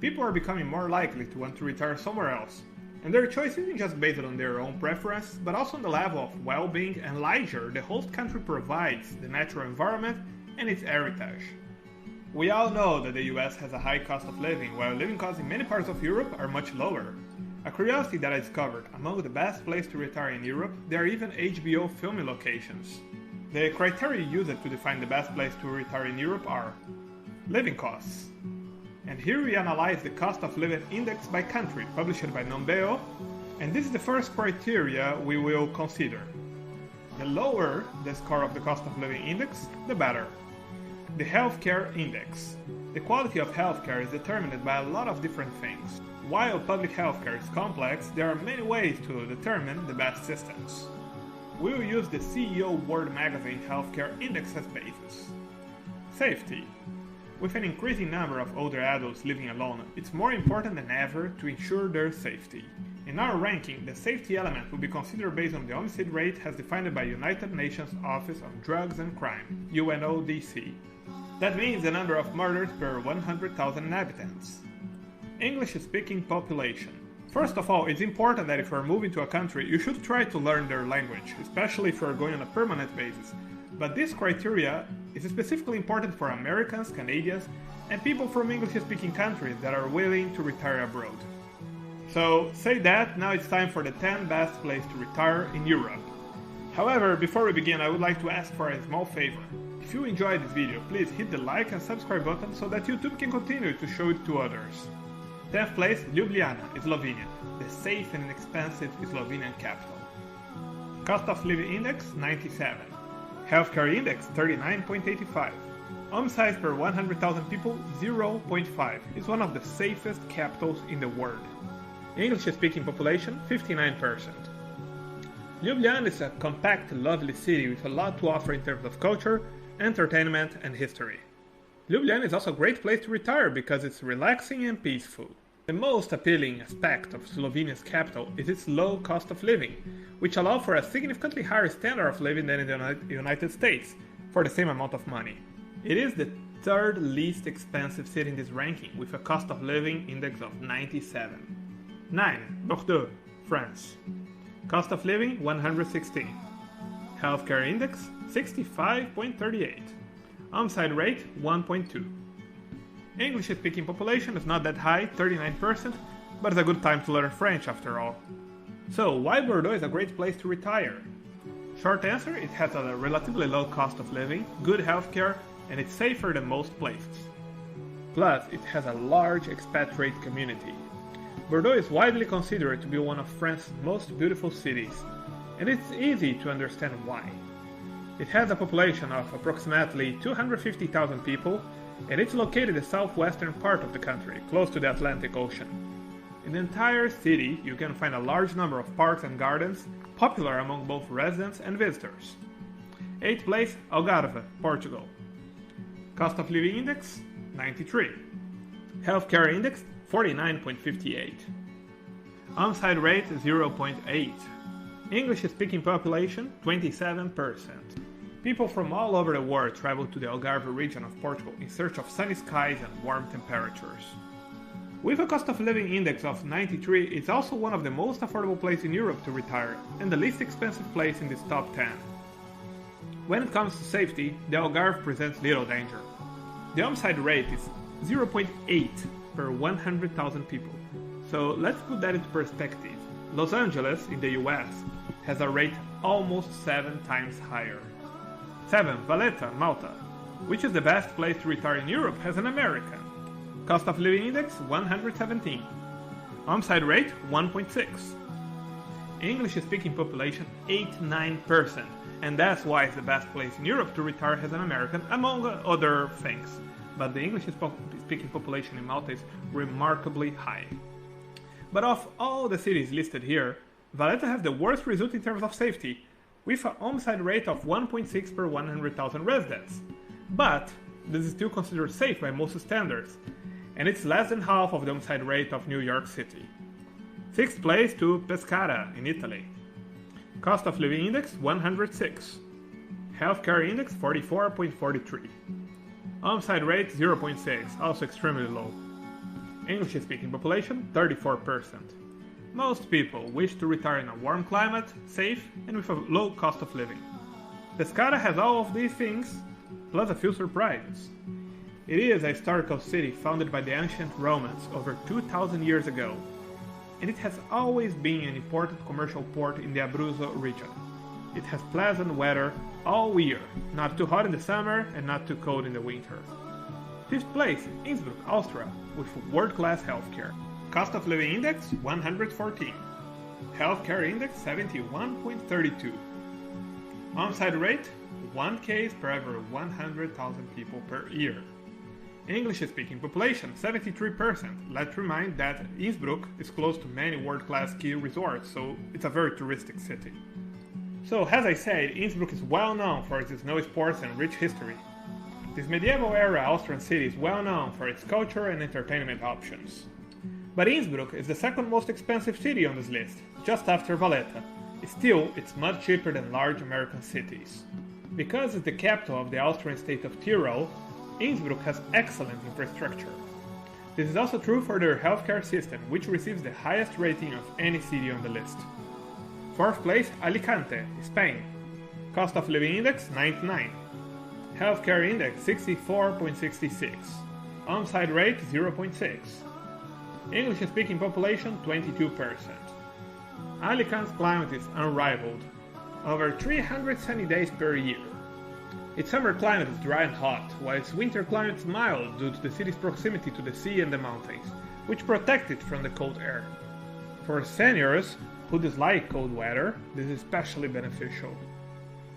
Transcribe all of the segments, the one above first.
People are becoming more likely to want to retire somewhere else, and their choice isn't just based on their own preference, but also on the level of well-being and leisure the host country provides, the natural environment, and its heritage. We all know that the US has a high cost of living, while living costs in many parts of Europe are much lower. A curiosity that I discovered, among the best places to retire in Europe, there are even HBO filming locations. The criteria used to define the best place to retire in Europe are living costs. And here we analyze the cost of living index by country, published by Numbeo, and this is the first criteria we will consider. The lower the score of the cost of living index, the better. The healthcare index. The quality of healthcare is determined by a lot of different things. While public healthcare is complex, there are many ways to determine the best systems. We will use the CEO World Magazine Healthcare Index as basis. Safety. With an increasing number of older adults living alone, it's more important than ever to ensure their safety. In our ranking, the safety element will be considered based on the homicide rate as defined by United Nations Office on Drugs and Crime, UNODC. That means the number of murders per 100,000 inhabitants. English-speaking population. First of all, it's important that if you are moving to a country, you should try to learn their language, especially if you are going on a permanent basis. But this criteria is specifically important for Americans, Canadians, and people from English-speaking countries that are willing to retire abroad. So, say that, now it's time for the 10 best places to retire in Europe. However, before we begin, I would like to ask for a small favor. If you enjoyed this video, please hit the like and subscribe button so that YouTube can continue to show it to others. 10th place, Ljubljana, Slovenia, the safe and inexpensive Slovenian capital. Cost of living index, 97. Healthcare index, 39.85. Home size per 100,000 people, 0.5. It's one of the safest capitals in the world. English-speaking population, 59%. Ljubljana is a compact, lovely city with a lot to offer in terms of culture, entertainment, and history. Ljubljana is also a great place to retire because it's relaxing and peaceful. The most appealing aspect of Slovenia's capital is its low cost of living, which allows for a significantly higher standard of living than in the United States for the same amount of money. It is the third least expensive city in this ranking with a cost of living index of 97. 9. Bordeaux, France. Cost of living 116. Healthcare index 65.38. Homicide rate 1.2. English-speaking population is not that high, 39%, but it's a good time to learn French after all. So, why Bordeaux is a great place to retire? Short answer, it has a relatively low cost of living, good healthcare, and it's safer than most places. Plus, it has a large expatriate community. Bordeaux is widely considered to be one of France's most beautiful cities, and it's easy to understand why. It has a population of approximately 250,000 people, and it's located in the southwestern part of the country, close to the Atlantic Ocean. In the entire city, you can find a large number of parks and gardens, popular among both residents and visitors. 8th place, Algarve, Portugal. Cost of living index, 93. Healthcare index, 49.58. Homicide rate, 0.8. English-speaking population, 27%. People from all over the world travel to the Algarve region of Portugal in search of sunny skies and warm temperatures. With a cost of living index of 93, it's also one of the most affordable places in Europe to retire, and the least expensive place in this top 10. When it comes to safety, the Algarve presents little danger. The homicide rate is 0.8 per 100,000 people. So let's put that into perspective. Los Angeles, in the US, has a rate almost 7 times higher. 7. Valletta, Malta, which is the best place to retire in Europe as an American. Cost of living index 117. Homicide rate 1.6. English-speaking population 89%, and that's why it's the best place in Europe to retire as an American, among other things. But the English-speaking population in Malta is remarkably high. But of all the cities listed here, Valletta has the worst result in terms of safety, with a homicide rate of 1.6 per 100,000 residents. But this is still considered safe by most standards, and it's less than half of the homicide rate of New York City. 6th place to Pescara in Italy. Cost of living index 106. Healthcare index 44.43. Homicide rate 0.6, also extremely low. English-speaking population 34%. Most people wish to retire in a warm climate, safe, and with a low cost of living. Pescara has all of these things, plus a few surprises. It is a historical city founded by the ancient Romans over 2,000 years ago, and it has always been an important commercial port in the Abruzzo region. It has pleasant weather all year, not too hot in the summer and not too cold in the winter. Fifth place, Innsbruck, Austria, with world-class healthcare. Cost of living index 114. Healthcare index 71.32. On-site rate 1 case per every 100,000 people per year. English-speaking population 73%. Let's remind that Innsbruck is close to many world-class ski resorts, so it's a very touristic city. So, as I said, Innsbruck is well known for its snow sports and rich history. This medieval era Austrian city is well known for its culture and entertainment options. But Innsbruck is the second most expensive city on this list, just after Valletta. Still, it's much cheaper than large American cities. Because it's the capital of the Austrian state of Tyrol, Innsbruck has excellent infrastructure. This is also true for their healthcare system, which receives the highest rating of any city on the list. Fourth place, Alicante, Spain. Cost of living index 99. Healthcare index 64.66. On-site rate 0.6. English-speaking population 22%. Alicante's climate is unrivaled. Over 300 sunny days per year. Its summer climate is dry and hot, while its winter climate is mild due to the city's proximity to the sea and the mountains, which protect it from the cold air. For seniors who dislike cold weather, this is especially beneficial.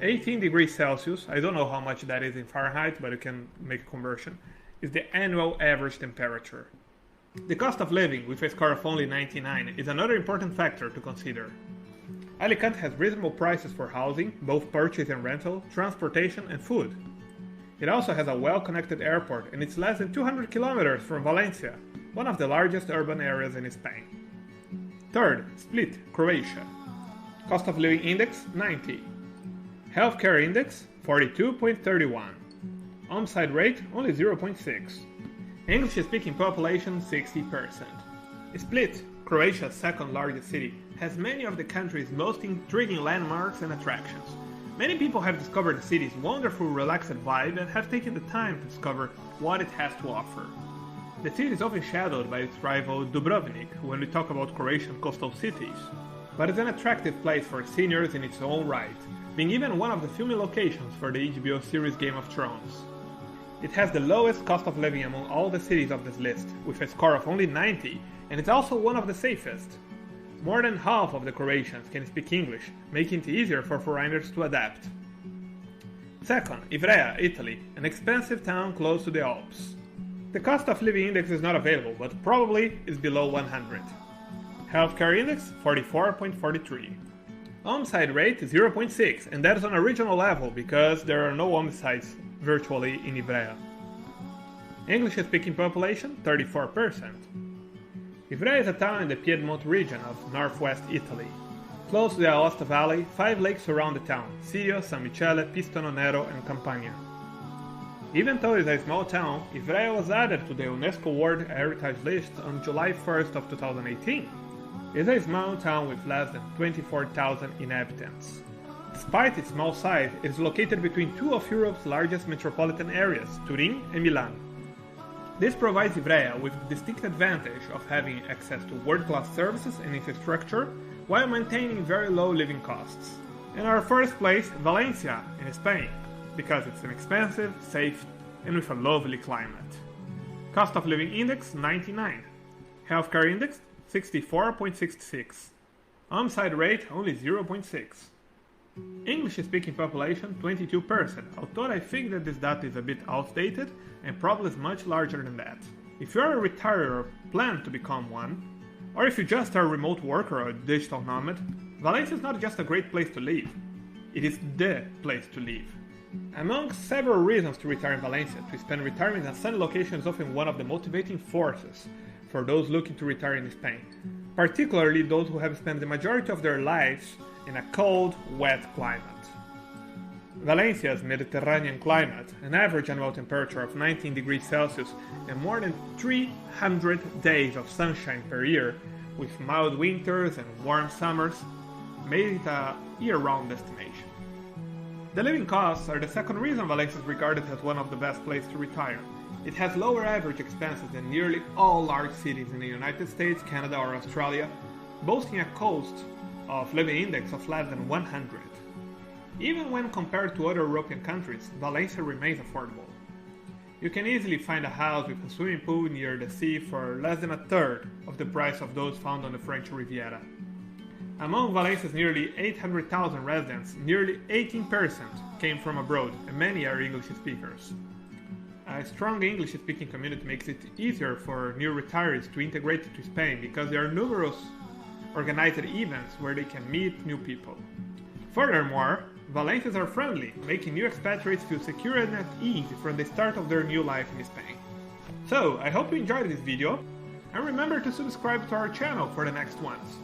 18 degrees Celsius, I don't know how much that is in Fahrenheit, but you can make a conversion, is the annual average temperature. The cost of living, with a score of only 99, is another important factor to consider. Alicante has reasonable prices for housing, both purchase and rental, transportation and food. It also has a well-connected airport and it's less than 200 kilometers from Valencia, one of the largest urban areas in Spain. Third, Split, Croatia. Cost of living index 90. Healthcare index 42.31. On-site rate only 0.6. English-speaking population 60%. Split, Croatia's second largest city, has many of the country's most intriguing landmarks and attractions. Many people have discovered the city's wonderful relaxed vibe and have taken the time to discover what it has to offer. The city is often shadowed by its rival Dubrovnik when we talk about Croatian coastal cities, but it's an attractive place for seniors in its own right, being even one of the filming locations for the HBO series Game of Thrones. It has the lowest cost of living among all the cities of this list, with a score of only 90, and it's also one of the safest. More than half of the Croatians can speak English, making it easier for foreigners to adapt. Second, Ivrea, Italy, an expensive town close to the Alps. The cost of living index is not available, but probably is below 100. Healthcare index 44.43. On-site rate 0.6, and that is on a regional level because there are no on-sites virtually in Ivrea. English-speaking population 34%. Ivrea is a town in the Piedmont region of northwest Italy. Close to the Aosta Valley, 5 lakes surround the town: Sirio, San Michele, Pistono Nero and Campania. Even though it is a small town, Ivrea was added to the UNESCO World Heritage List on July 1st of 2018. It is a small town with less than 24,000 inhabitants. Despite its small size, it is located between two of Europe's largest metropolitan areas, Turin and Milan. This provides Ivrea with the distinct advantage of having access to world-class services and infrastructure while maintaining very low living costs. In our first place, Valencia in Spain, because it's inexpensive, safe, and with a lovely climate. Cost of living index 99. Healthcare index 64.66. On-site rate only 0.6. English-speaking population 22%, although I think that this data is a bit outdated and probably is much larger than that. If you are a retirer or plan to become one, or if you just are a remote worker or a digital nomad, Valencia is not just a great place to live, it is the place to live. Among several reasons to retire in Valencia, to spend retirement in a sunny location is often one of the motivating forces for those looking to retire in Spain, particularly those who have spent the majority of their lives in a cold, wet climate. Valencia's Mediterranean climate, an average annual temperature of 19 degrees Celsius and more than 300 days of sunshine per year, with mild winters and warm summers, made it a year-round destination. The living costs are the second reason Valencia is regarded as one of the best places to retire. It has lower average expenses than nearly all large cities in the United States, Canada or Australia, boasting a cost of living index of less than 100. Even when compared to other European countries, Valencia remains affordable. You can easily find a house with a swimming pool near the sea for less than a third of the price of those found on the French Riviera. Among Valencia's nearly 800,000 residents, nearly 18% came from abroad, and many are English speakers. A strong English-speaking community makes it easier for new retirees to integrate to Spain because there are numerous organized events where they can meet new people. Furthermore, Valencians are friendly, making new expatriates feel secure and at ease from the start of their new life in Spain. So, I hope you enjoyed this video, and remember to subscribe to our channel for the next ones.